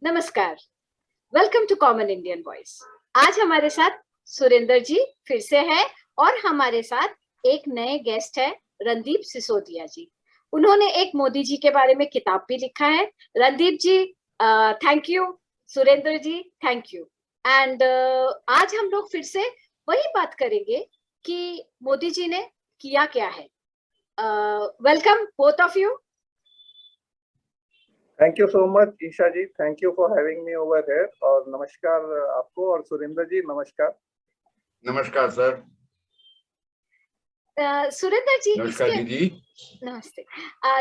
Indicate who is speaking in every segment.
Speaker 1: नमस्कार, welcome to common Indian voice. आज हमारे साथ सुरेंद्र जी फिर से है और हमारे साथ एक नए गेस्ट है रणदीप सिसोदिया जी। उन्होंने एक मोदी जी के बारे में किताब भी लिखा है। Randeep ji thank you, Surendra ji thank you. And आज हम लोग फिर से वही बात करेंगे कि मोदी जी ने किया क्या है। Welcome both of you.
Speaker 2: Thank you so much Isha ji, thank you for having me over here. और नमस्कार आपको, और सुरेंद्र जी नमस्कार।
Speaker 3: नमस्कार सर।
Speaker 1: सुरेंद्र जी
Speaker 3: नमस्कार दीदी।
Speaker 1: नमस्ते।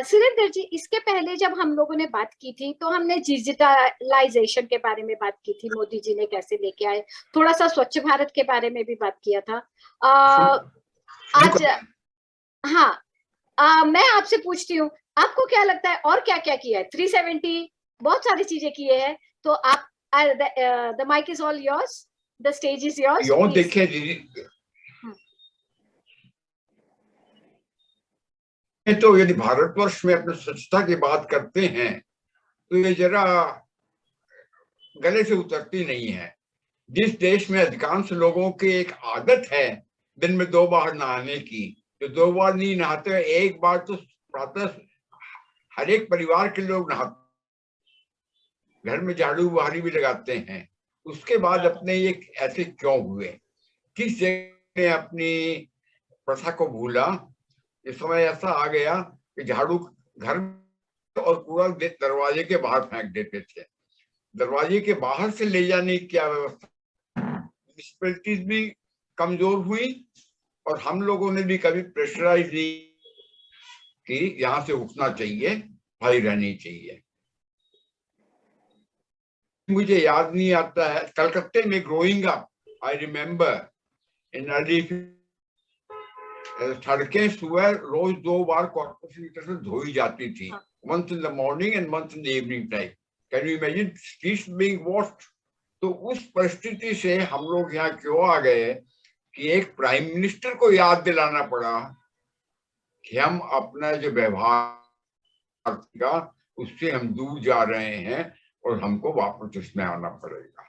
Speaker 1: सुरेंद्र जी, इसके पहले जब हम लोगों ने बात की थी तो हमने डिजिटलाइजेशन के बारे में बात की थी, मोदी जी ने कैसे लेके आए। थोड़ा सा स्वच्छ भारत के बारे में भी बात किया था। आज हाँ, मैं आपसे पूछती हूँ, आपको क्या लगता है और क्या क्या किया है? 370 बहुत सारी चीजें किए हैं। तो आप the mic is all yours, the stage is yours.
Speaker 3: यो देखिए दीदी, तो यदि भारतवर्ष में अपने स्वच्छता की बात करते हैं तो ये जरा गले से उतरती नहीं है। जिस देश में अधिकांश लोगों की एक आदत है दिन में 2 बार नहाने की, जो 2 बार नहीं नहाते, एक बार तो प्रातः हर एक परिवार के लोग नहाते, घर में झाड़ू बुहारी भी लगाते हैं, उसके बाद अपने ये ऐसे क्यों हुए? किस जगह ने अपनी प्रथा को भूला? इस समय ऐसा आ गया कि झाड़ू घर और कूड़ा दरवाजे के बाहर फेंक देते थे। दरवाजे के बाहर से ले जाने की क्या व्यवस्था? म्युनिसिपैलिटीज भी कमजोर हुई और हम लोगों ने भी कभी प्रेशराइज नहीं कि यहाँ से उठना चाहिए, भाई रहनी चाहिए। मुझे याद नहीं आता है, कलकत्ते में growing up I remember in early सड़कें सुबह रोज 2 बार कॉर्पोरेशन से धोई जाती थी, once in the morning and once in the evening time. Can you imagine streets being washed? तो उस परिस्थिति से हम लोग यहाँ क्यों आ गए कि एक प्राइम मिनिस्टर को याद दिलाना पड़ा कि हम अपना जो व्यवहार का उससे हम दूर जा रहे हैं और हमको वापस उसमें आना पड़ेगा।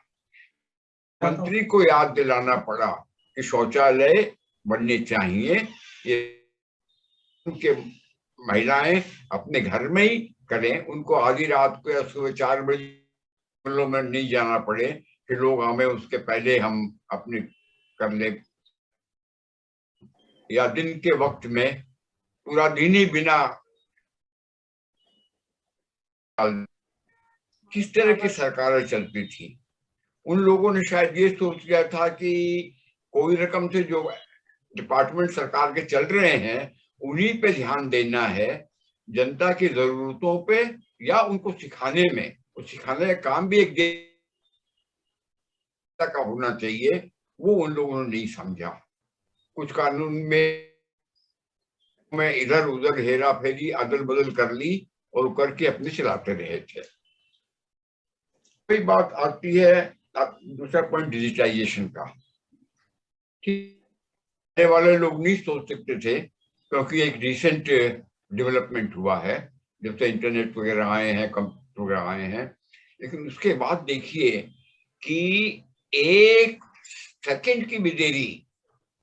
Speaker 3: मंत्री को याद दिलाना पड़ा कि शौचालय बनने चाहिए, ये उनके महिलाएं अपने घर में ही करें, उनको आधी रात को या सुबह 4 बजे में नहीं जाना पड़े कि लोग हमें उसके पहले हम अपने कर ले, या दिन के वक्त में पूरा दिन ही बिना। किस तरह की सरकारें चलती थी? उन लोगों ने शायद ये सोच लिया था कि कोई रकम से जो डिपार्टमेंट सरकार के चल रहे हैं उन्हीं पे ध्यान देना है, जनता की जरूरतों पे या उनको सिखाने में। और सिखाने का काम भी एक का होना चाहिए, वो उन लोगों ने नहीं समझा। कुछ कानून में इधर उधर हेरा फेरी अदल बदल कर ली और करके अपने चलाते रहे थे। कोई बात आती है दूसरा पॉइंट डिजिटाइजेशन का। वाले लोग नहीं सोच सकते थे क्योंकि एक रिसेंट डेवलपमेंट हुआ है जब से इंटरनेट वगैरह आए हैं, कंप्यूटर वगैरह आए हैं। लेकिन उसके बाद देखिए कि 1 सेकंड की भी देरी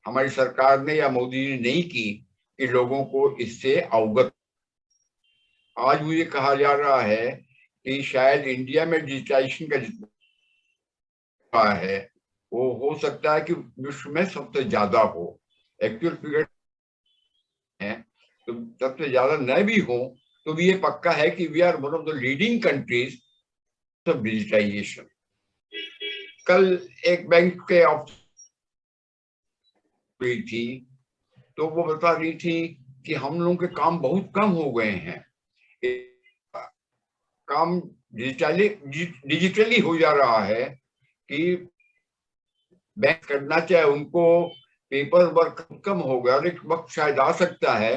Speaker 3: हमारी सरकार ने या मोदी ने नहीं की कि लोगों को इससे अवगत। आज मुझे कहा जा रहा है कि शायद इंडिया में डिजिटाइजेशन का जितना है वो हो सकता है कि विश्व में सबसे ज्यादा हो। एक्चुअल फिगर है तो सबसे ज्यादा न भी हो तो भी ये पक्का है कि we are one of the leading countries of digitization. कल एक बैंक के ऑफिस हुई थी तो वो बता रही थी कि हम लोगों के काम बहुत कम हो गए हैं, काम डिजिटली हो जा रहा है कि बैंक करना चाहे उनको पेपर वर्क कम हो गया। और एक वक्त शायद आ सकता है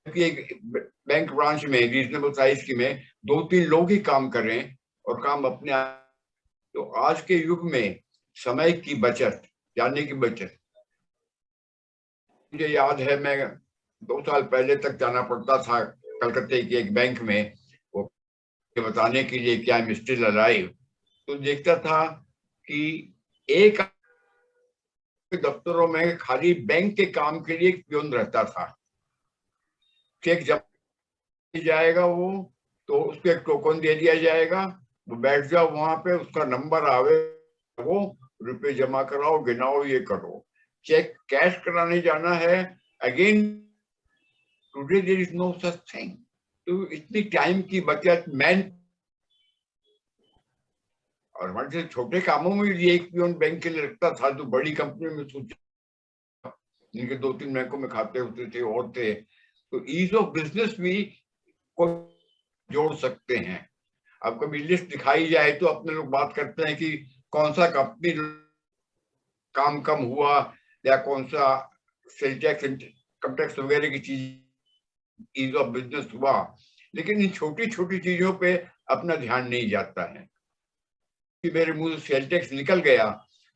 Speaker 3: कि एक बैंक ब्रांच में रीजनेबल साइज की में 2-3 लोग ही काम करें और काम अपने आप। तो आज के युग में समय की बचत, जाने की बचत। मुझे याद है मैं 2 साल पहले तक जाना पड़ता था कलकत्ते के एक बैंक में, वो बताने के लिए कि आई एम स्टिल अलाइव, तो देखता था कि एक दफ्तरों में खाली बैंक के काम के लिए एक पियोन रहता था। चेक जब जाएगा वो, तो उसको एक टोकन दे दिया जाएगा, वो बैठ जाओ वहां पे, उसका नंबर आवे, वो रुपए जमा कराओ, गिनाओ, ये करो। चेक कैश कराने जाना है, again today there is no such thing. तो इतनी टाइम की बचत, मैन, और हमारे से छोटे कामों में भी एक पियोन बैंक के लिए रखता था, तो बड़ी कंपनी में सोचा, जिनके 2-3 बैंकों में खाते होते थे और थे, तो ईज ऑफ बिजनेस भी को जोड़ सकते हैं। अब कभी लिस्ट दिखाई जाए तो अपने लोग बात करते हैं कि कौन सा कंपनी काम कम हुआ, या कौन सा सेल टैक्स, इनकम टैक्स वगैरह की चीज ईज ऑफ बिजनेस हुआ, लेकिन इन छोटी छोटी चीजों पे अपना ध्यान नहीं जाता है। कि मेरे मुंह से सेल टैक्स निकल गया,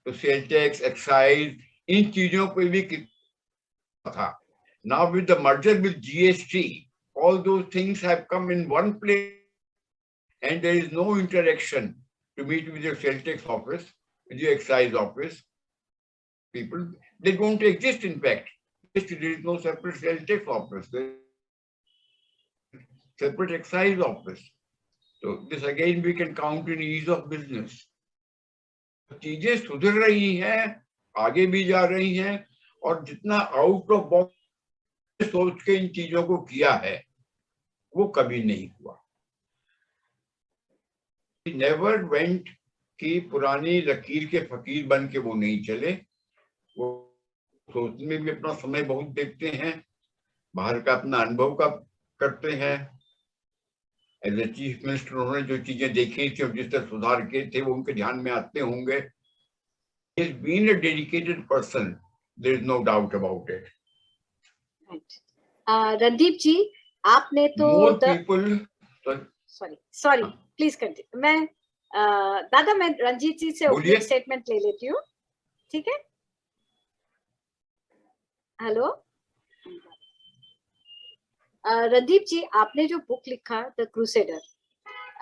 Speaker 3: तो सेल टैक्स, एक्साइज, इन चीजों पे भी कितना था। Now with the merger with GST, all those things have come in one place, and there is no interaction to meet with your sales tax office, with your excise office people. They don't exist, in fact. There is no separate sales tax office, there is separate excise office. So this again we can count in ease of business. चीजें सुधर रही हैं, आगे भी जा रही हैं, और जितना आउट ऑफ बॉक्स सोच के इन चीजों को किया है, वो कभी नहीं हुआ। नेवर वेंट कि पुरानी लकीर के फकीर बन के वो नहीं चले, वो सोचने में भी अपना समय बहुत देखते हैं, बाहर का अपना अनुभव का करते हैं। एज ए चीफ मिनिस्टर उन्होंने जो चीजें देखी थी और जिस तरह सुधार किए थे, वो उनके ध्यान में आते होंगे। He has been a dedicated person, there is no doubt about it.
Speaker 1: Randeep जी, आपने तो
Speaker 3: more people,
Speaker 1: sorry please continue. मैं दादा, मैं रंजीत जी से ओपनिंग स्टेटमेंट ले लेती हूँ, ठीक है? हेलो रणदीप जी, आपने जो बुक लिखा द क्रूसेडर,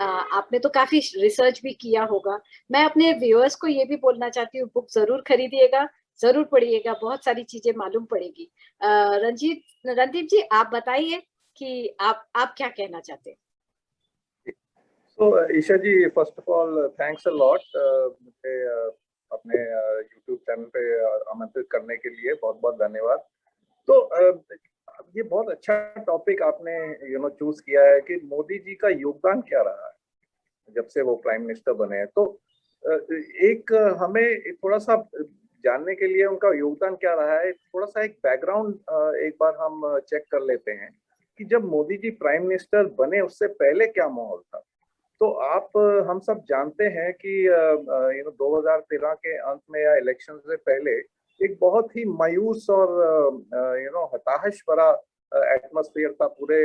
Speaker 1: आपने तो काफी रिसर्च भी किया होगा। मैं अपने व्यूअर्स को ये भी बोलना चाहती हूँ, बुक जरूर खरीदिएगा, जरूर पढ़िएगा, बहुत सारी चीजें मालूम पड़ेगी। रणदीप जी, आप बताइए कि आप क्या कहना चाहते हैं?
Speaker 2: So Isha ji, first of all thanks a lot मुझे अपने YouTube चैनल पे आमंत्रित करने के लिए, बहुत बहुत धन्यवाद। तो ये बहुत अच्छा टॉपिक आपने चूज किया है कि मोदी जी का योगदान क्या रहा है जब से वो प्राइम मिनिस्टर बने हैं। तो एक हमें थोड़ा सा जानने के लिए उनका योगदान क्या रहा है, थोड़ा सा एक बैकग्राउंड एक बार हम चेक कर लेते हैं कि जब मोदी जी प्राइम मिनिस्टर बने उससे पहले क्या माहौल था। तो हम सब जानते हैं कि 2013 के अंत में या इलेक्शन से पहले एक बहुत ही मायूस और हताश भरा एटमॉस्फेयर था पूरे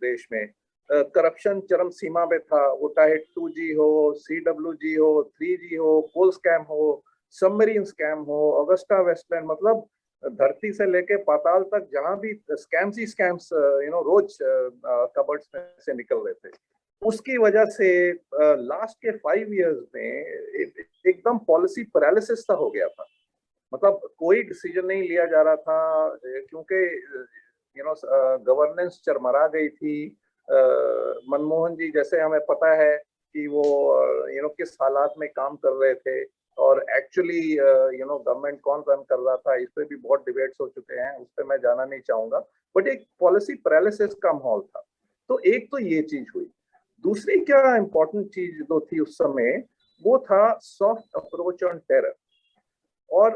Speaker 2: देश में। करप्शन चरम सीमा पे था, वो चाहे 2G हो, CWG हो, 3G हो, कोल स्कैम हो, सबमरीन स्कैम हो, अगस्टा वेस्टलैंड, मतलब धरती से लेके पाताल तक जहां भी स्कैम्स ही स्कैम्स रोज कबर्ड्स में से निकल रहे थे। उसकी वजह से लास्ट के 5 इयर्स में एकदम पॉलिसी पैरालिसिस सा हो गया था। मतलब कोई डिसीजन नहीं लिया जा रहा था क्योंकि गवर्नेंस चरमरा गई थी। मनमोहन जी जैसे हमें पता है कि वो किस हालात में काम कर रहे थे, और एक्चुअली गवर्नमेंट कौन रन कर रहा था, इस पे भी बहुत डिबेट्स हो चुके हैं, उस पर मैं जाना नहीं चाहूंगा, बट एक पॉलिसी पैरालिसिस का माहौल था। तो एक तो ये चीज हुई। दूसरी क्या इम्पोर्टेंट चीज जो थी उस समय, वो था सॉफ्ट अप्रोच ऑन टेरर। और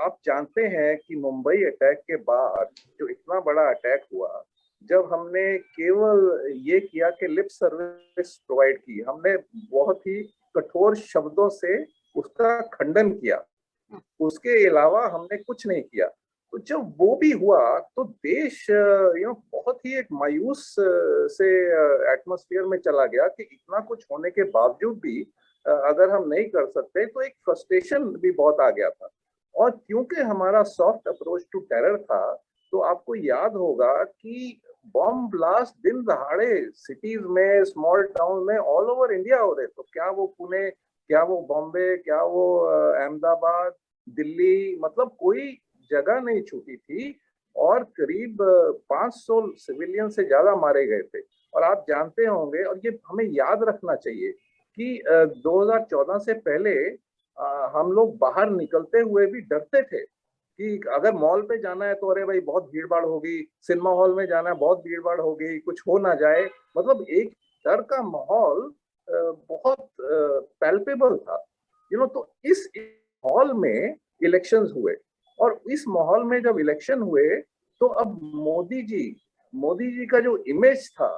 Speaker 2: आप जानते हैं कि मुंबई अटैक के बाद जो इतना बड़ा अटैक हुआ, जब हमने केवल ये किया कि लिप सर्विस प्रोवाइड की, हमने बहुत ही कठोर शब्दों से उसका खंडन किया, उसके अलावा हमने कुछ नहीं किया। तो जब वो भी हुआ तो देश बहुत ही एक मायूस से एटमॉस्फेयर में चला गया कि इतना कुछ होने के बावजूद भी अगर हम नहीं कर सकते, तो एक फ्रस्ट्रेशन भी बहुत आ गया था। और क्योंकि हमारा सॉफ्ट अप्रोच टू टेरर था, तो आपको याद होगा कि बॉम्ब ब्लास्ट दिन दहाड़े सिटीज में, स्मॉल टाउन में, ऑल ओवर इंडिया हो रहे। तो क्या वो पुणे, क्या वो बॉम्बे, क्या वो अहमदाबाद, दिल्ली, मतलब कोई जगह नहीं छूटी थी। और करीब 500 सिविलियन से ज्यादा मारे गए थे। और आप जानते होंगे, और ये हमें याद रखना चाहिए कि 2014 से पहले हम लोग बाहर निकलते हुए भी डरते थे कि अगर मॉल पे जाना है तो अरे भाई बहुत भीड़ भाड़ होगी, सिनेमा हॉल में जाना है बहुत भीड़ भाड़ होगी, कुछ हो ना जाए। मतलब एक डर का माहौल बहुत पैल्पेबल था, तो इस माहौल में इलेक्शंस हुए। और इस माहौल में जब इलेक्शन हुए तो अब मोदी जी का जो इमेज था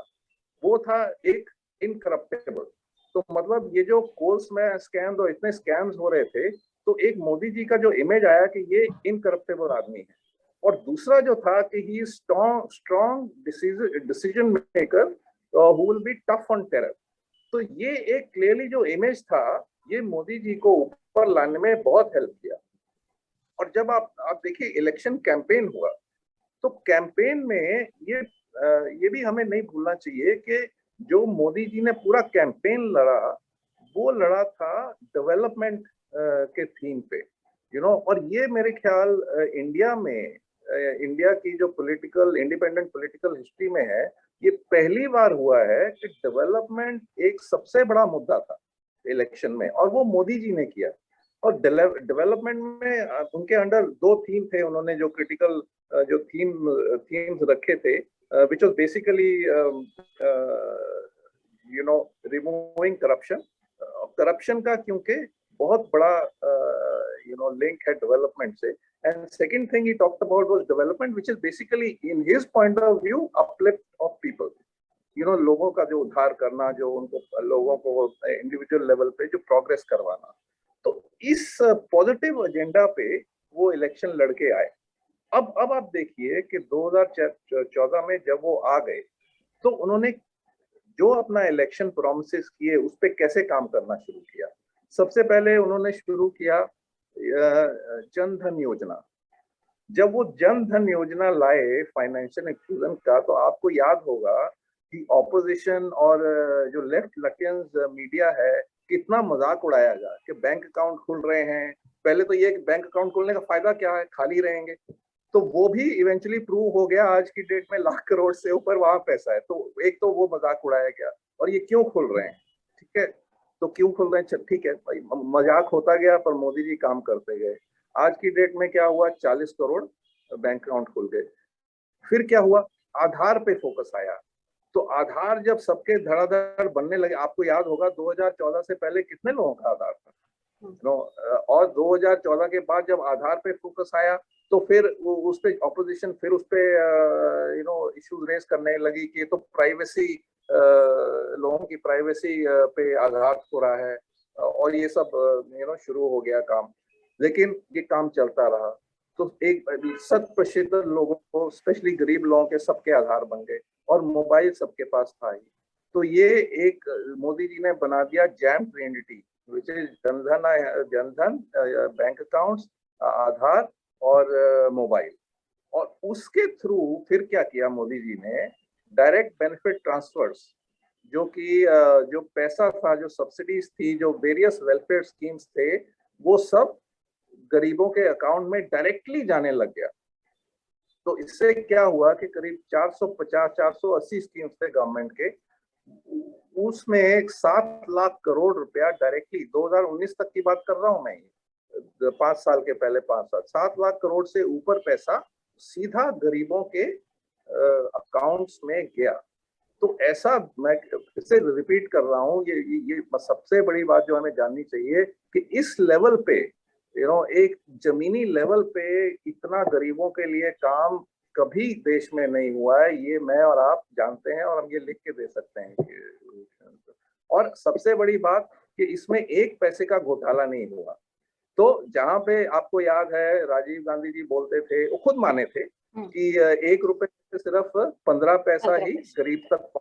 Speaker 2: वो था एक इनकरप्टेबल। तो मतलब ये जो कोल्स में स्कैम्स और इतने स्कैम्स हो रहे थे, तो एक मोदी जी का जो इमेज आया कि ये इनकरप्टेबल आदमी है। और दूसरा जो था कि he strong decision maker who will be tough on terror. तो ये एक क्लियरली जो इमेज था, ये मोदी जी को ऊपर लाने में बहुत हेल्प किया। और जब आप देखिए इलेक्शन कैंपेन हुआ, तो कैंपेन में ये भी हमें नहीं भूलना चाहिए कि जो मोदी जी ने पूरा कैंपेन लड़ा, वो लड़ा था डेवलपमेंट के थीम पे, और ये मेरे ख्याल इंडिया की जो इंडिपेंडेंट पॉलिटिकल हिस्ट्री में है, ये पहली बार हुआ है कि डेवलपमेंट एक सबसे बड़ा मुद्दा था इलेक्शन में, और वो मोदी जी ने किया। और डेवलपमेंट में उनके अंडर 2 थीम थे, उन्होंने जो क्रिटिकल जो थीम्स रखे थे, which was basically removing corruption का, क्योंकि बहुत बड़ा लिंक है डेवलपमेंट से। And second thing he talked about was development which is basically in his point of view uplift of people, लोगों का जो उद्धार करना, जो उनको लोगों को इंडिविजुअल लेवल पे जो प्रोग्रेस करवाना। तो इस पॉजिटिव एजेंडा पे वो इलेक्शन लड़के आए। अब आप देखिए कि 2014 में जब वो आ गए, तो उन्होंने जो अपना इलेक्शन प्रॉमिसेस किए उस पे कैसे काम करना शुरू किया। सबसे पहले उन्होंने शुरू किया जन धन योजना। जब वो जन धन योजना लाए फाइनेंशियल इंक्लूजन का, तो आपको याद होगा कि ऑपोजिशन और जो लेफ्ट लटियंस मीडिया है, कितना मजाक उड़ाया गया कि बैंक अकाउंट खुल रहे हैं। पहले तो ये बैंक अकाउंट खोलने का फायदा क्या है, खाली रहेंगे। तो वो भी इवेंचुअली प्रूव हो गया, आज की डेट में लाख करोड़ से ऊपर वहां पैसा है। तो एक तो वो मजाक उड़ाया गया, और ये क्यों खुल रहे हैं, ठीक है, तो क्यों खुल रहे हैं, ठीक है भाई, मजाक होता गया पर मोदी जी काम करते गए। आज की डेट में क्या हुआ, 40 करोड़ बैंक अकाउंट खुल गए। फिर क्या हुआ, आधार पे फोकस आया। तो आधार जब सबके धड़ाधड़ बनने लगे, आपको याद होगा 2014 से पहले कितने लोगों का आधार था, और 2014 के बाद जब आधार पे फोकस आया, तो फिर उस पे ऑपोजिशन फिर उस पे इश्यूज रेज करने लगी कि तो प्राइवेसी, लोगों की प्राइवेसी पे आघात हो रहा है, और ये सब शुरू हो गया काम। लेकिन ये काम चलता रहा, तो एक 100% लोगों को, स्पेशली गरीब लोगों के, सबके आधार बन गए, और मोबाइल सबके पास था ही। तो ये एक मोदी जी ने बना दिया JAM trinity, which is Jan Dhan, bank accounts, Aadhaar और मोबाइल। और उसके थ्रू फिर क्या किया मोदी जी ने, डायरेक्ट बेनिफिट ट्रांसफर्स, जो कि जो पैसा था, जो सब्सिडीज थी, जो वेरियस वेलफेयर स्कीम्स थे, वो सब गरीबों के अकाउंट में डायरेक्टली जाने लग गया। तो इससे क्या हुआ कि करीब 450-480 स्कीम्स थे गवर्नमेंट के, उसमें 7 लाख करोड़ रुपया डायरेक्टली, 2019 तक की बात कर रहा हूं मैं, 5 साल के पहले 5 साल, 7 लाख करोड़ से ऊपर पैसा सीधा गरीबों के अकाउंट्स में गया। तो ऐसा, मैं फिर से रिपीट कर रहा हूँ, ये सबसे बड़ी बात जो हमें जाननी चाहिए कि इस लेवल पे, एक जमीनी लेवल पे इतना गरीबों के लिए काम कभी देश में नहीं हुआ है। ये मैं और आप जानते हैं, और हम ये लिख के दे सकते हैं। और सबसे बड़ी बात कि इसमें 1 पैसे का घोटाला नहीं हुआ। तो जहां पे आपको याद है, राजीव गांधी जी बोलते थे, वो खुद माने थे कि 1 रुपए से सिर्फ 15 पैसा ही गरीब तक।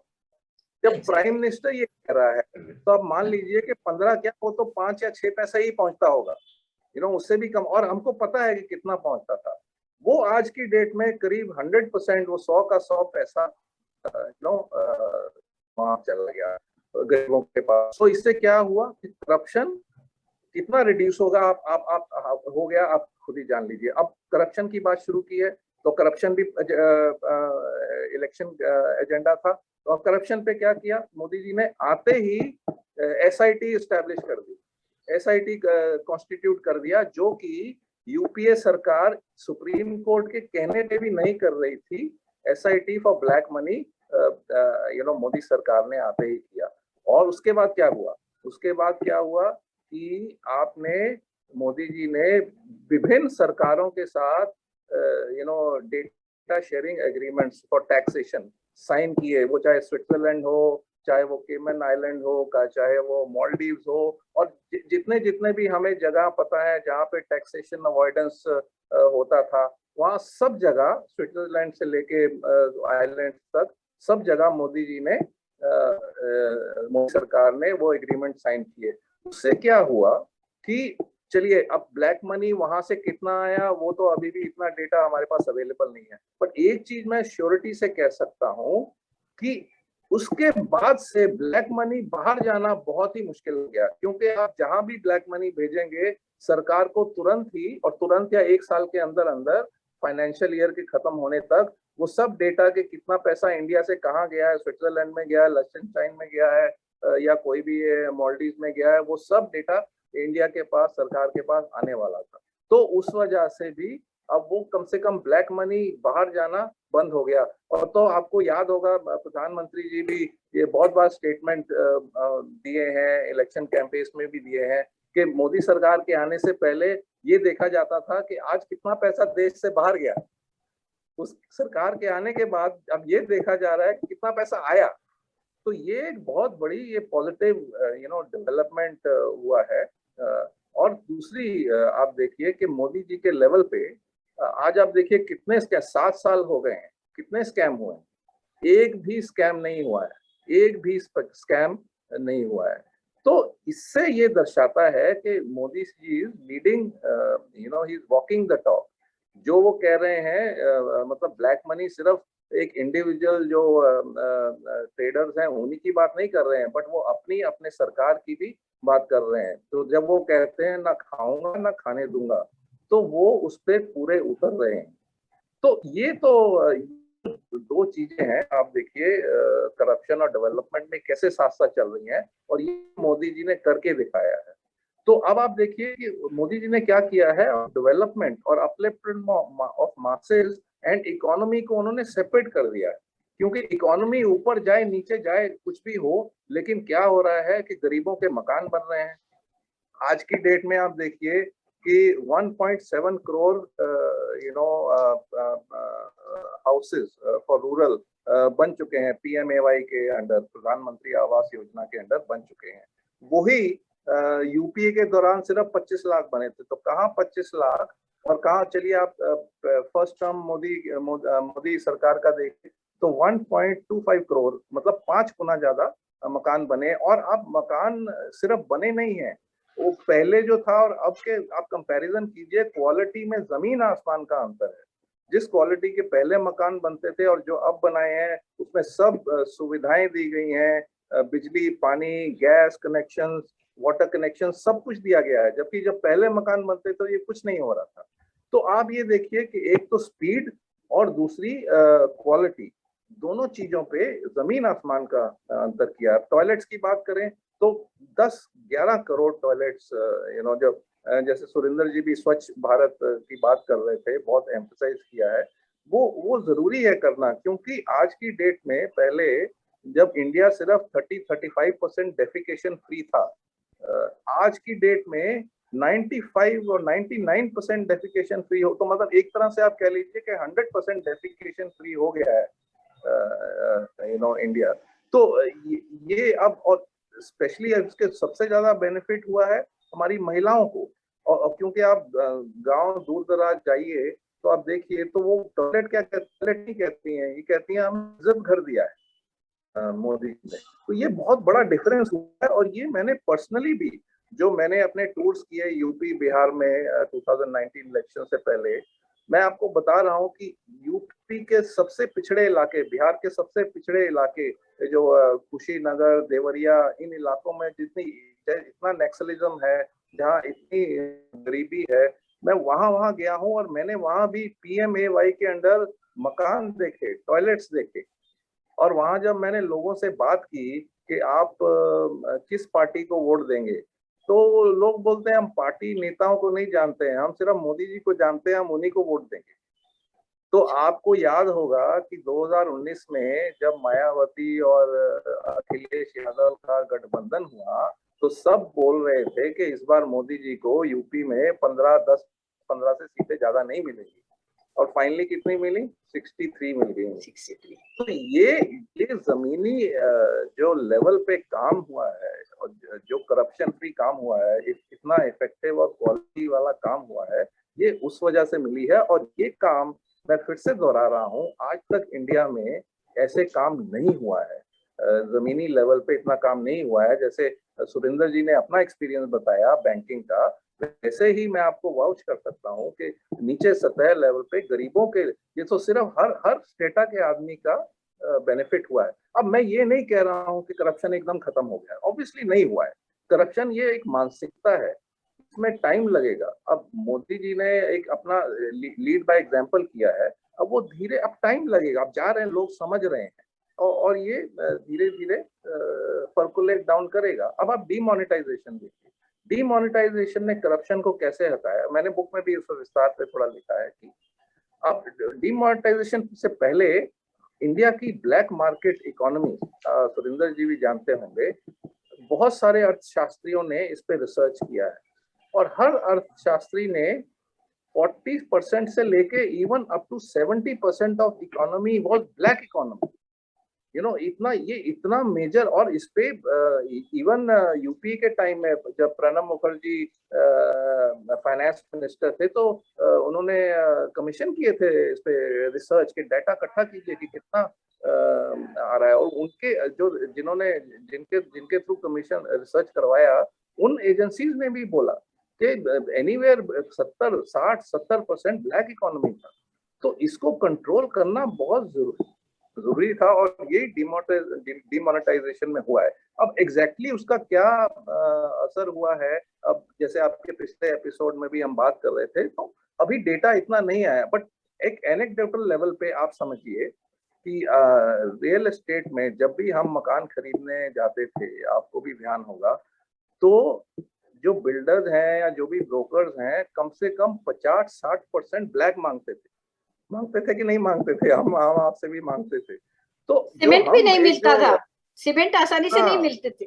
Speaker 2: जब प्राइम मिनिस्टर ये कह रहा है, तो आप मान लीजिए कि 15 क्या, वो तो 5 या 6 पैसा ही पहुंचता होगा, उससे भी कम। और हमको पता है कि कितना पहुंचता था। वो आज की डेट में करीब 100%, वो 100 का 100 पैसा वहां चला गया गरीबों के पास। तो इससे क्या हुआ कि करप्शन कितना रिड्यूस होगा आप हो गया, आप खुद ही जान लीजिए। अब करप्शन की बात शुरू की है तो करप्शन भी इलेक्शन एजेंडा था। तो करप्शन पे क्या किया मोदी जी ने, आते ही एसआईटी एस्टैब्लिश कर दी, एसआईटी कॉन्स्टिट्यूट कर दिया, जो कि यूपीए सरकार सुप्रीम कोर्ट के कहने पे भी नहीं कर रही थी। SIT for black money Modi सरकार ने आते ही किया। और उसके बाद क्या हुआ, उसके बाद क्या हुआ कि आपने मोदी जी ने विभिन्न सरकारों के साथ data sharing agreements for taxation sign किए, वो चाहे स्विट्जरलैंड हो, चाहे वो केमन आइलैंड हो, चाहे वो मालदीव्स हो, और जितने जितने भी हमें जगह पता है जहाँ पे टैक्सेशन अवॉइडेंस होता था, वहाँ सब जगह स्विट्जरलैंड से लेके आइलैंड तक सब जगह मोदी जी ने मोदी सरकार ने वो एग्रीमेंट साइन किए। उससे क्या हुआ कि चलिए अब ब्लैक मनी वहां से कितना आया वो तो अभी भी इतना डेटा हमारे पास अवेलेबल नहीं है, बट एक चीज मैं श्योरिटी से कह सकता हूं कि उसके बाद से ब्लैक मनी बाहर जाना बहुत ही मुश्किल हो गया, क्योंकि आप जहां भी ब्लैक मनी भेजेंगे सरकार को तुरंत ही, और तुरंत या 1 साल के अंदर अंदर फाइनेंशियल ईयर के खत्म होने तक वो सब डेटा के कितना पैसा इंडिया से कहाँ गया है, स्विट्जरलैंड में गया है, लिechtenstein में गया है, या कोई भी मालदीव में गया है, वो सब डेटा इंडिया के पास, सरकार के पास आने वाला था। तो उस वजह से भी अब वो कम से कम ब्लैक मनी बाहर जाना बंद हो गया। और तो आपको याद होगा प्रधानमंत्री जी भी ये बहुत बार स्टेटमेंट दिए हैं, इलेक्शन कैंपेन में भी दिए हैं कि मोदी सरकार के आने से पहले ये देखा जाता था कि आज कितना पैसा देश से बाहर गया, उस सरकार के आने के बाद अब ये देखा जा रहा है कि कितना पैसा आया। तो ये एक बहुत बड़ी ये पॉजिटिव डेवलपमेंट हुआ है। और दूसरी आप देखिए कि मोदी जी के लेवल पे आज आप देखिए कितने 7 साल हो गए हैं, कितने स्कैम हुए हैं, एक भी स्कैम नहीं हुआ है, एक भी स्कैम नहीं हुआ है। तो इससे ये दर्शाता है कि Modi ji is leading, he is walking the talk. जो वो कह रहे हैं मतलब ब्लैक मनी सिर्फ एक इंडिविजुअल जो ट्रेडर्स हैं उन्हीं की बात नहीं कर रहे हैं, बट वो अपने सरकार की भी बात कर रहे हैं। तो जब वो कहते हैं ना खाऊंगा ना खाने दूंगा, तो वो उस पर पूरे उतर रहे हैं। तो ये तो 2 चीजें हैं, आप देखिए करप्शन और डेवलपमेंट में कैसे साथ साथ चल रही हैं, और ये मोदी जी ने करके दिखाया है। तो अब आप देखिए कि मोदी जी ने क्या किया है, डेवलपमेंट और upliftment of masses and economy को उन्होंने सेपरेट कर दिया है। क्योंकि इकोनॉमी ऊपर जाए नीचे जाए कुछ भी हो, लेकिन क्या हो रहा है कि गरीबों के मकान बन रहे हैं। आज की डेट में आप देखिए कि 1.7 करोड़ हाउसेस फॉर रूरल बन चुके हैं, PMAY के अंडर, प्रधानमंत्री आवास योजना के अंडर बन चुके हैं। वही यूपीए के दौरान सिर्फ 25 लाख बने थे। तो कहाँ 25 लाख और कहाँ, चलिए आप फर्स्ट टर्म मोदी सरकार का देखें तो 1.25 करोड़ मतलब 5 गुना ज्यादा मकान बने। और अब मकान सिर्फ बने नहीं है, वो पहले जो था और अब के आप कंपैरिजन कीजिए, क्वालिटी में जमीन आसमान का अंतर है। जिस क्वालिटी के पहले मकान बनते थे और जो अब बनाए हैं उसमें सब सुविधाएं दी गई हैं, बिजली, पानी, गैस कनेक्शन, वाटर कनेक्शन, सब कुछ दिया गया है। जबकि जब पहले मकान बनते तो ये कुछ नहीं हो रहा था। तो आप ये देखिए कि एक तो स्पीड और दूसरी क्वालिटी, दोनों चीजों पे जमीन आसमान का अंतर किया। टॉयलेट्स की बात करें तो 10-11 करोड़ टॉयलेट्स, जब जैसे सुरेंद्र जी भी स्वच्छ भारत की बात कर रहे थे, बहुत एम्फसाइज किया है, वो जरूरी है करना। क्योंकि आज की डेट में, पहले जब इंडिया सिर्फ 30-35% डेफिकेशन फ्री था, आज की डेट में 95 और 99% डेफिकेशन फ्री हो, तो मतलब एक तरह से आप कह लीजिए कि 100% डेफिकेशन फ्री हो गया है इंडिया। तो ये अब, और स्पेशली इसके सबसे ज्यादा बेनिफिट हुआ है हमारी महिलाओं को। और क्योंकि आप गांव दूर दराज जाइए तो आप देखिए तो वो टॉयलेट क्या टॉयलेट नहीं कहती हैं, ये कहती हैं हम इज्जत घर दिया है मोदी ने। तो ये बहुत बड़ा डिफरेंस हुआ है। और ये मैंने पर्सनली भी, जो मैंने अपने टूर्स किए यूपी बिहार में 2019 इलेक्शन से पहले, मैं आपको बता रहा हूँ कि यूपी यूपी के सबसे पिछड़े इलाके, बिहार के सबसे पिछड़े इलाके, जो कुशीनगर, देवरिया, इन इलाकों में इतना नक्सलिज्म है, जहाँ इतनी गरीबी है, मैं वहां गया हूँ और मैंने वहां भी PMAY के अंडर मकान देखे, टॉयलेट्स देखे। और वहां जब मैंने लोगों से बात की कि आप किस पार्टी को वोट देंगे, तो लोग बोलते हैं हम पार्टी नेताओं को नहीं जानते हैं, हम सिर्फ मोदी जी को जानते हैं, हम उन्हीं को वोट देंगे। तो आपको याद होगा कि 2019 में जब मायावती और अखिलेश यादव का गठबंधन हुआ, तो सब बोल रहे थे कि इस बार मोदी जी को यूपी में 15 से सीटें ज्यादा नहीं मिलेगी, और फाइनली कितनी मिली? 63 मिल गई।
Speaker 1: 63।
Speaker 2: तो ये जमीनी जो लेवल पे काम हुआ है और जो करप्शन फ्री काम हुआ है, इतना इफेक्टिव और क्वालिटी वाला काम हुआ है, ये उस वजह से मिली है। और ये काम मैं फिर से दोहरा रहा हूँ, आज तक इंडिया में ऐसे काम नहीं हुआ है, जमीनी लेवल पे इतना काम नहीं हुआ है। जैसे सुरेंद्र जी ने अपना एक्सपीरियंस बताया बैंकिंग का, वैसे ही मैं आपको वाउच कर सकता हूँ कि नीचे सतह लेवल पे गरीबों के, ये तो सिर्फ हर स्टेटा के आदमी का बेनिफिट हुआ है। अब मैं ये नहीं कह रहा हूँ कि करप्शन एकदम खत्म हो गया, ऑब्वियसली नहीं हुआ है। करप्शन ये एक मानसिकता है, इसमें टाइम लगेगा। अब मोदी जी ने एक अपना लीड बाय एग्जांपल किया है, अब वो धीरे, अब टाइम लगेगा, अब जा रहे हैं, लोग समझ रहे हैं, और ये धीरे धीरे पर्कुलेट डाउन करेगा। अब आप डीमोनेटाइजेशन देखिए, डीमोनेटाइजेशन ने करप्शन को कैसे हटाया, मैंने बुक में भी उसको विस्तार से थोड़ा लिखा है कि अब डीमोनेटाइजेशन से पहले इंडिया की ब्लैक मार्केट इकोनॉमी, सुरेंद्र जी भी जानते होंगे, बहुत सारे अर्थशास्त्रियों ने इस पे रिसर्च किया है, और हर अर्थशास्त्री ने 40% से लेके even up to 70% of economy was black economy. इतना मेजर, और इस पे इवन यूपी के टाइम में जब प्रणब मुखर्जी फाइनेंस मिनिस्टर थे, तो उन्होंने कमीशन किए थे इस पे रिसर्च के, डाटा इकट्ठा कीजिए कि कितना आ रहा है। और उनके जिनके थ्रू कमीशन रिसर्च करवाया, उन एजेंसीज ने भी बोला कि एनीवेयर 70% ब्लैक इकोनॉमी था। तो इसको कंट्रोल करना बहुत जरूरी था, और ये डिमोनेटाइजेशन में हुआ है। अब एग्जैक्टली उसका क्या असर हुआ है, अब जैसे आपके पिछले एपिसोड में भी हम बात कर रहे थे, तो अभी डेटा इतना नहीं आया, बट एक एनेक्डोटल लेवल पे आप समझिए कि रियल एस्टेट में जब भी हम मकान खरीदने जाते थे, आपको भी ध्यान होगा, तो जो बिल्डर्स हैं या जो भी ब्रोकर्स हैं, कम से कम 50-60% ब्लैक मांगते थे कि नहीं मांगते थे? हम आपसे भी मांगते थे। तो
Speaker 1: सीमेंट भी नहीं मिलता था, सीमेंट आसानी से नहीं
Speaker 2: हाँ,
Speaker 1: मिलते थे।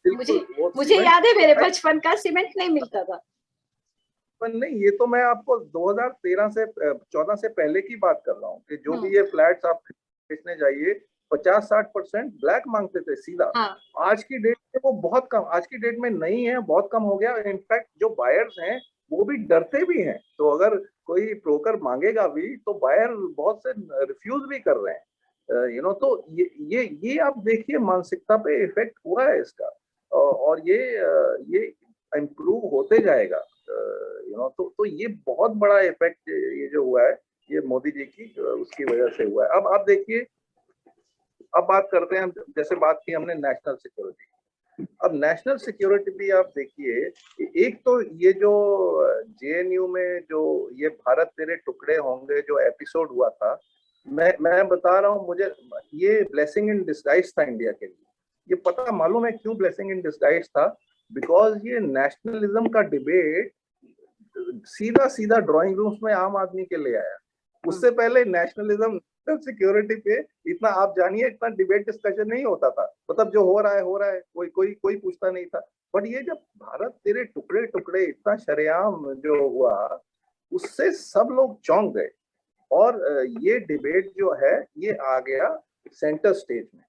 Speaker 1: मुझे
Speaker 2: सीमेंट
Speaker 1: याद है मेरे बचपन का, सीमेंट नहीं मिलता था।
Speaker 2: पर नहीं, ये तो मैं आपको 2013 से 14 से पहले की बात कर रहा हूँ कि जो भी ये फ्लैट्स आप बेचने जाइए, 50-60% ब्लैक मांगते थे सीधा।
Speaker 1: हाँ।
Speaker 2: आज की डेट में वो बहुत कम, आज की डेट में नहीं है, बहुत कम हो गया। इनफैक्ट जो बायर्स हैं वो भी डरते भी हैं, तो अगर कोई ब्रोकर मांगेगा भी तो बायर बहुत से रिफ्यूज भी कर रहे हैं। तो ये आप देखिए, मानसिकता पे इफेक्ट हुआ है इसका, और ये इम्प्रूव होते जाएगा। तो ये बहुत बड़ा इफेक्ट ये जो हुआ है, ये मोदी जी की उसकी वजह से हुआ है। अब आप देखिए, अब बात करते हैं, जैसे बात की हमने नेशनल सिक्योरिटी, अब नेशनल सिक्योरिटी भी आप देखिए, एक तो ये जो JNU में जो ये भारत तेरे टुकड़े होंगे जो एपिसोड हुआ था, मैं बता रहा हूँ, मुझे ये ब्लेसिंग इन डिस्गाइज था इंडिया के लिए। ये पता मालूम है क्यों ब्लेसिंग इन डिस्गाइज था? बिकॉज ये नेशनलिज्म का डिबेट सीधा सीधा ड्राइंग रूम्स में आम आदमी के ले आया। उससे पहले नेशनलिज्म सिक्योरिटी पे इतना, आप जानिए, इतना डिबेट डिस्कशन नहीं होता था। मतलब जो हो रहा है, कोई पूछता नहीं था। बट ये जब भारत तेरे टुकड़े टुकड़े इतना शरेआम जो हुआ, उससे सब लोग चौंक गए, और ये डिबेट जो है ये आ गया सेंटर स्टेज में।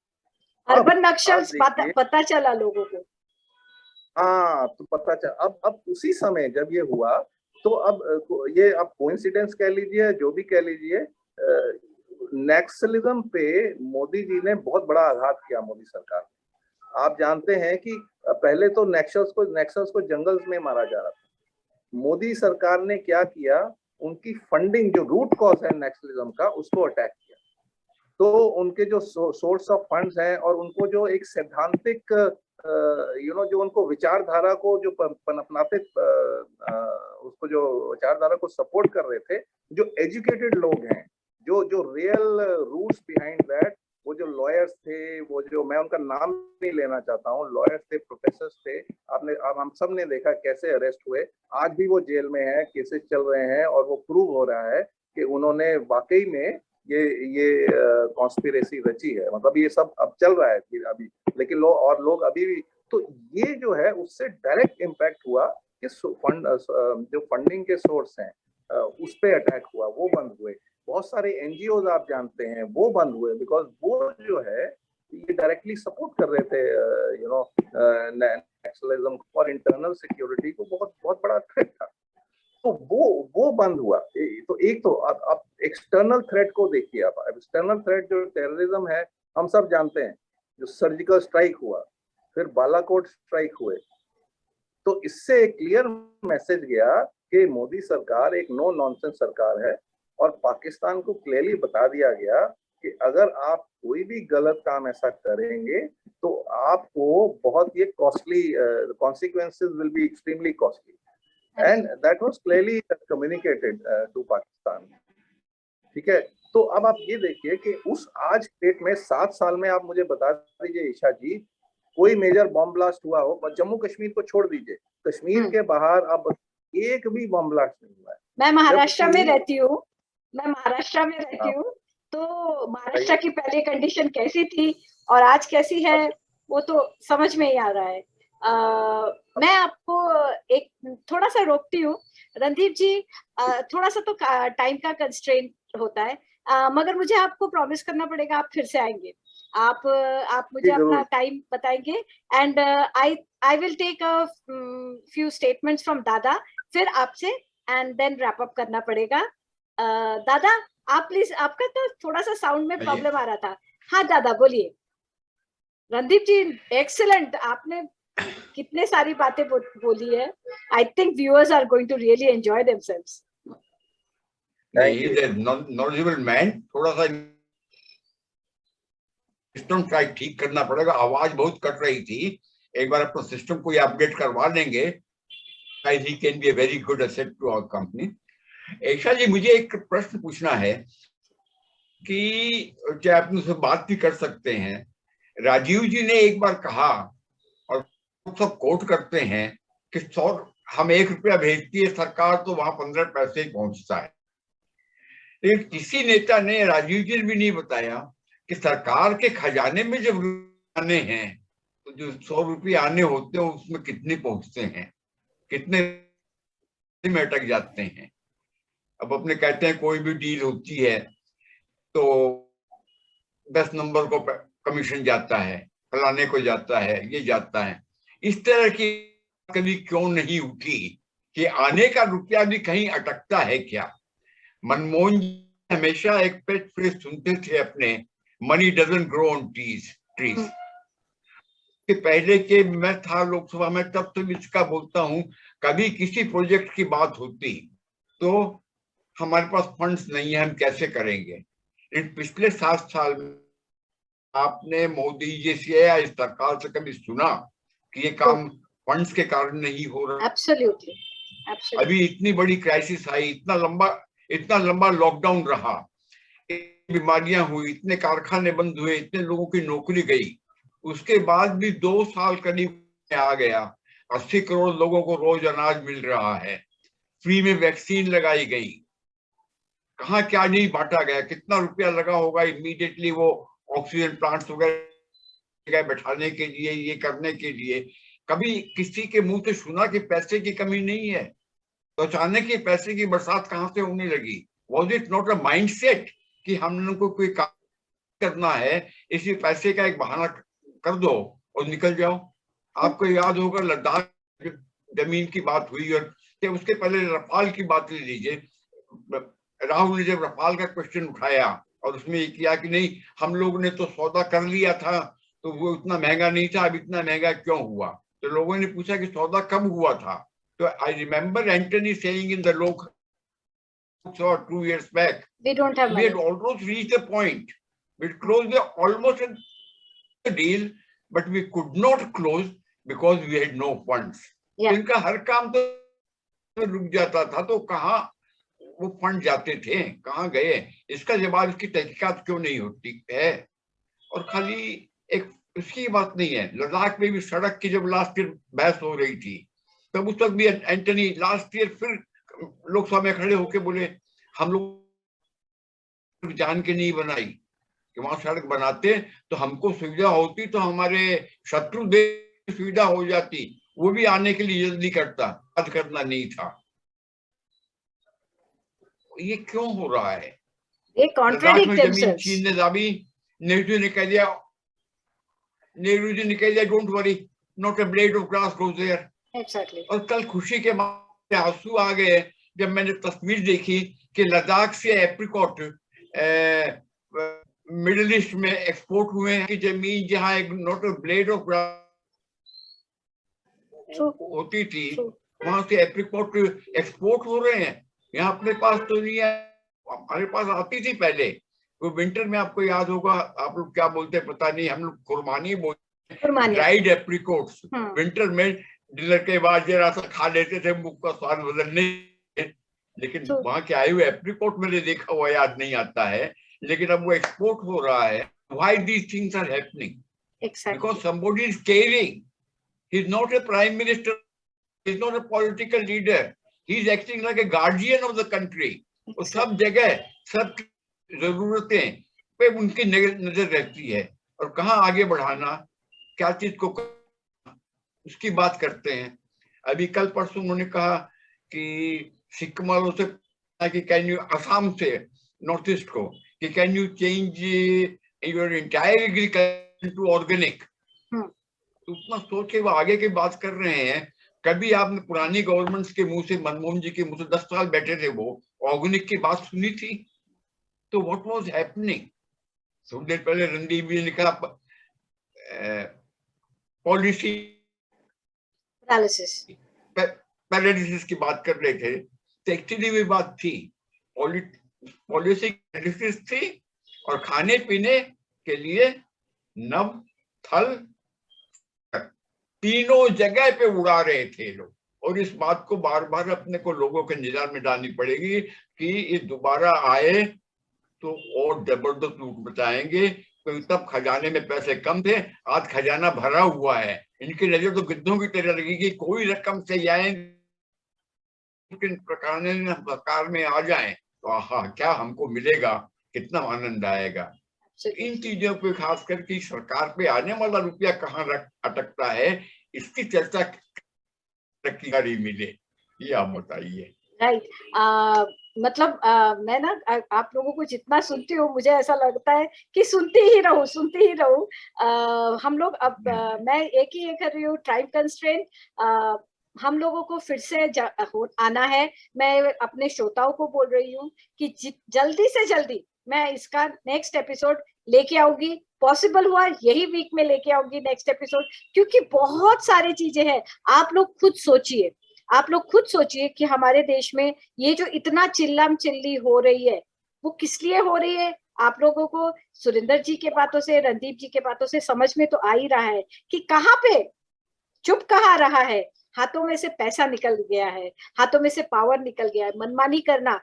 Speaker 1: अर्बन नक्सल्स पता चला लोगों को।
Speaker 2: हाँ, तो पता चला। अब उसी समय जब ये हुआ, तो अब ये आप कोइंसिडेंस कह लीजिए, जो भी कह लीजिए, नक्सलिज्म पे मोदी जी ने बहुत बड़ा आघात किया, मोदी सरकार। आप जानते हैं कि पहले तो नक्सल्स को जंगल्स में मारा जा रहा था। मोदी सरकार ने क्या किया उनकी फंडिंग जो रूट कॉज है नेक्सलिज्म का उसको अटैक किया। तो उनके जो सोर्स ऑफ फंड्स हैं और उनको जो एक सैद्धांतिक जो उनको विचारधारा को जो पनपनाते उसको जो विचारधारा को सपोर्ट कर रहे थे, जो एजुकेटेड लोग हैं, जो जो रियल रूट्स बिहाइंड दैट, वो जो लॉयर्स थे, वो जो, मैं उनका नाम नहीं लेना चाहता हूँ, लॉयर्स थे, प्रोफेसर्स थे, हम सब ने देखा कैसे अरेस्ट हुए, आज भी वो जेल में है, केसेस चल रहे हैं और वो प्रूव हो रहा है कि उन्होंने वाकई में ये कॉन्स्पिरेसी रची है। मतलब ये सब अब चल रहा है फिर अभी, लेकिन लोग अभी भी, तो ये जो है उससे डायरेक्ट इम्पैक्ट हुआ कि जो फंडिंग के सोर्स हैं उस पे अटैक हुआ, वो बंद हुए। बहुत सारे एनजीओ आप जानते हैं वो बंद हुए, बिकॉज वो जो है ये डायरेक्टली सपोर्ट कर रहे थे नेशनलिज्म और इंटरनल सिक्योरिटी को, बहुत बहुत बड़ा थ्रेट था। तो वो बंद हुआ। तो एक तो आप एक्सटर्नल थ्रेट को देखिए, आप एक्सटर्नल थ्रेट जो टेररिज्म है हम सब जानते हैं, जो सर्जिकल स्ट्राइक हुआ, फिर बालाकोट स्ट्राइक हुए, तो इससे एक क्लियर मैसेज गया कि मोदी सरकार एक नो नॉनसेंस सरकार है, और पाकिस्तान को क्लियरली बता दिया गया कि अगर आप कोई भी गलत काम ऐसा करेंगे तो आपको बहुत ये costly consequences will be extremely costly, and that was clearly communicated to Pakistan. ठीक है, तो अब आप ये देखिए कि उस आज डेट में 7 साल में आप मुझे बता दीजिए ईशा जी, कोई मेजर बॉम्ब ब्लास्ट हुआ हो? जम्मू कश्मीर को छोड़ दीजिए, कश्मीर के बाहर अब एक भी बॉम्ब ब्लास्ट नहीं हुआ है।
Speaker 1: मैं महाराष्ट्र में रहती हूँ, तो महाराष्ट्र की पहले कंडीशन कैसी थी और आज कैसी है वो तो समझ में ही आ रहा है। मैं आपको एक थोड़ा सा रोकती हूँ रणदीप जी, थोड़ा सा तो टाइम का कंस्ट्रेंट होता है, मगर मुझे आपको प्रॉमिस करना पड़ेगा आप फिर से आएंगे। आप मुझे अपना टाइम बताएंगे, and I will take a few statements from दादा, फिर आपसे, एंड देन रैप अप करना पड़ेगा। दादा आप प्लीज, आपका तो थोड़ा सा साउंड में प्रॉब्लम आ रहा था। हाँ दादा बोलिए। रणदीप जी एक्सीलेंट, आपने कितने सारी बातें बोली है। I think viewers are going to really enjoy themselves.
Speaker 3: Knowledgeable man, थोड़ा सा सिस्टम ठीक करना पड़ेगा, आवाज बहुत कट रही थी, एक बार अपना सिस्टम को अपडेट करवा लेंगे, he can be a very good asset to our company। ऐशा जी मुझे एक प्रश्न पूछना है कि क्या आप मुझसे बात भी कर सकते हैं? राजीव जी ने एक बार कहा, और सब कोट करते हैं, कि हम 1 रुपया भेजती है सरकार तो वहां 15 पैसे ही पहुंचता है। लेकिन किसी नेता ने, राजीव जी ने भी नहीं बताया कि सरकार के खजाने में जब आने हैं तो जो 100 रुपये आने होते हैं उसमें कितने पहुंचते हैं, कितने में अटक जाते हैं। अब अपने कहते हैं कोई भी डील होती है तो 10 नंबर को कमीशन जाता है, फलाने को जाता है, ये जाता है। इस तरह की कभी क्यों नहीं उठी कि आने का रुपया भी कहीं अटकता है क्या? मनमोहन जी हमेशा एक पेट फ्रेज सुनते थे अपने, money doesn't grow on trees. पहले के मैं था लोकसभा में, तब तो इसका बोलता हूं, कभी किसी प्रोजेक्ट की बात होती तो हमारे पास फंड्स नहीं है, हम कैसे करेंगे। इन पिछले 7 साल में आपने मोदी जी से या इस सरकार से कभी सुना कि ये काम फंड्स के कारण नहीं हो रहा?
Speaker 1: एब्सोल्युटली।
Speaker 3: अभी इतनी बड़ी क्राइसिस आई, इतना लंबा लॉकडाउन रहा, बीमारियां हुई, इतने कारखाने बंद हुए, इतने लोगों की नौकरी गई, उसके बाद भी 2 साल करीब आ गया, 80 करोड़ लोगों को रोज अनाज मिल रहा है, फ्री में वैक्सीन लगाई गई, कहाँ क्या नहीं बांटा गया, कितना रुपया लगा होगा इमीडिएटली वो ऑक्सीजन प्लांट्स वगैरह बैठाने के लिए, ये करने के लिए। कभी किसी के मुंह से सुना कि पैसे की कमी नहीं है? तो अचानक ही पैसे की बरसात कहाँ से होने लगी? Was it not a mindset कि हम लोगों को कोई काम करना है, इसी पैसे का एक बहाना कर दो और निकल जाओ? आपको याद होगा लद्दाख जमीन की बात हुई, और उसके पहले रफाल की बात ले लीजिए। राहुल ने जब रफाल का क्वेश्चन उठाया और उसमें ये किया कि नहीं, हम लोग ने तो सौदा कर लिया था तो वो इतना महंगा नहीं था, अब इतना महंगा क्यों हुआ? तो लोगों ने पूछा कि सौदा कब हुआ था? तो I remember Antony saying in the लोक or 2 years back.
Speaker 1: We don't have
Speaker 3: We
Speaker 1: money.
Speaker 3: had almost reached a point. We closed almost a deal, but we could not close because we had no funds.
Speaker 1: Yeah.
Speaker 3: इनका हर काम तो रुक जाता था, तो कहाँ वो फंड जाते थे, कहाँ गए? इसका जवाब इसकी तहकीकात क्यों नहीं होती है? और खाली एक उसकी बात नहीं है, लद्दाख में भी सड़क की जब लास्ट ईयर बहस हो रही थी, तब उस वक्त भी एंटनी लास्ट ईयर फिर लोकसभा में खड़े होके बोले हम लोग जान के नहीं बनाई, कि वहां सड़क बनाते तो हमको सुविधा होती, तो हमारे शत्रु देश सुविधा हो जाती, वो भी आने के लिए जल्दी करता, बात करना नहीं था। ये क्यों हो रहा है?
Speaker 1: They contradict
Speaker 3: जमीन
Speaker 1: themselves.
Speaker 3: चीन ने दाबी, नेहरू जी ने कह दिया don't worry, not a blade of grass goes there.
Speaker 1: Exactly.
Speaker 3: और कल खुशी के मारे आंसू आ गए जब मैंने तस्वीर देखी कि लद्दाख से एप्रिकॉट मिडिल ईस्ट में एक्सपोर्ट हुए हैं, कि जमीन जहां एक not a blade of grass होती थी, वहां से एप्रिकॉट एक्सपोर्ट हो रहे हैं। यहाँ अपने पास तो नहीं है, हमारे पास आती थी पहले। तो विंटर में आपको याद होगा, आप लोग क्या बोलते हैं पता नहीं, हम लोग खुरमानी बोलते हैं, ड्राइड एप्रिकॉट्स। विंटर में डिनर के बाद जरा सा खा लेते थे, मुख का स्वाद बदलने। लेकिन वहां के आए हुए एप्रिकॉट मैंने देखा हुआ याद नहीं आता है, लेकिन अब वो एक्सपोर्ट हो रहा है। Why these things are happening? Because somebody is caring. He is not a prime minister, he is not a political leader, he is acting like a guardian of the country. और सब जगह सब जरूरतें पे उनकी नजर रहती है, और कहाँ आगे बढ़ाना, क्या चीज को उसकी बात करते हैं। अभी कल परसों उन्होंने कहा कि सिक्किम वालों से कि कैन यू, असम से नॉर्थ ईस्ट को, कि can you change your entire agriculture to organic. तो उतना सोच के वो आगे की बात कर रहे हैं। कभी आपने पुरानी गवर्नमेंट्स के मुंह से, मनमोहन जी के मुंह से 10 साल बैठे थे, वो ऑर्गेनिक की बात सुनी थी? तो व्हाट वाज हैपनिंग? थोड़ी देर पहले रणदीप जी ने कहा पॉलिसी पैरालिसिस की बात कर रहे थे, तो एक्चुअली भी बात थी, पॉलिसी पैरालिसिस थी, और खाने पीने के लिए नभ थल तीनों जगह पे उड़ा रहे थे लोग। और इस बात को बार बार अपने को लोगों के निजात में डालनी पड़ेगी कि ये दोबारा आए तो और जबरदस्त लूट मचाएंगे, क्योंकि तब खजाने में पैसे कम थे, आज खजाना भरा हुआ है। इनकी नजर तो गिद्धों की तरह लगेगी, कोई रकम से जाए प्रकार में आ जाए तो आहा क्या हमको मिलेगा, कितना आनंद आएगा। इन चीजों पे खास करके सरकार पे आने वाला रुपया कहाँ अटकता है, इसकी चर्चा की मिले, ये आप बताइए।
Speaker 1: राइट। मतलब मैं ना आप लोगों को जितना सुनती हूँ, मुझे ऐसा लगता है कि सुनती ही रहूं। हम लोग अब मैं एक ही ये कर रही हूँ, टाइम कंस्ट्रेंट। हम लोगों को फिर से आना है। मैं अपने श्रोताओं को बोल रही हूँ कि जल्दी से जल्दी मैं इसका नेक्स्ट एपिसोड लेके आऊंगी। पॉसिबल हुआ यही वीक में लेके आऊंगी नेक्स्ट एपिसोड, क्योंकि बहुत सारी चीजें हैं। आप लोग खुद सोचिए कि हमारे देश में ये जो इतना चिल्लाम चिल्ली हो रही है, वो किस लिए हो रही है। आप लोगों को सुरेंद्र जी के बातों से, रणदीप जी के बातों से समझ में तो आ ही रहा है कि कहाँ पे चुप कहाँ रहा है। हाथों में से पैसा निकल गया है, हाथों में से पावर निकल गया है। मनमानी करना,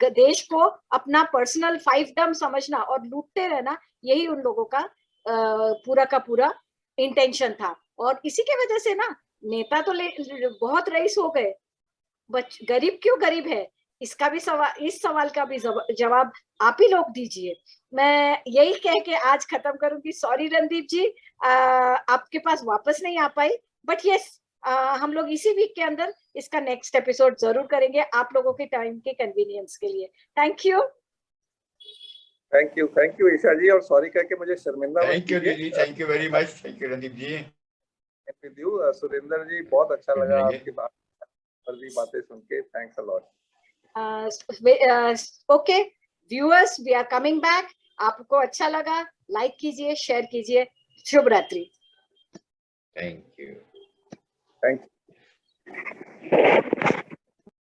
Speaker 1: देश को अपना पर्सनल फाइवडम समझना और लूटते रहना, यही उन लोगों का पूरा का पूरा इंटेंशन था। और इसी की वजह से ना नेता तो बहुत रईस हो गए, गरीब क्यों गरीब है, इसका भी सवाल, इस सवाल का भी जवाब आप ही लोग दीजिए। मैं यही कह के आज खत्म करूंगी। सॉरी रणदीप जी, आपके पास वापस नहीं आ पाई, बट यस हम लोग इसी वीक के अंदर इसका नेक्स्ट एपिसोड जरूर करेंगे, आप लोगों के टाइम के कन्वीनियंस के लिए। थैंक
Speaker 2: यू ईशा जी, और सॉरी कह के मुझे शर्मिंदा
Speaker 3: thank you ji, thank you very much, thank you Randeep ji.
Speaker 2: With you Surendra ji, बहुत अच्छा लगा आपकी बात पर भी बातें सुन के। Thanks a lot.
Speaker 1: Okay viewers, we are coming back. आपको अच्छा लगा, लाइक कीजिए, शेयर कीजिए। शुभ रात्रि।
Speaker 3: थैंक यू।
Speaker 2: Thank you.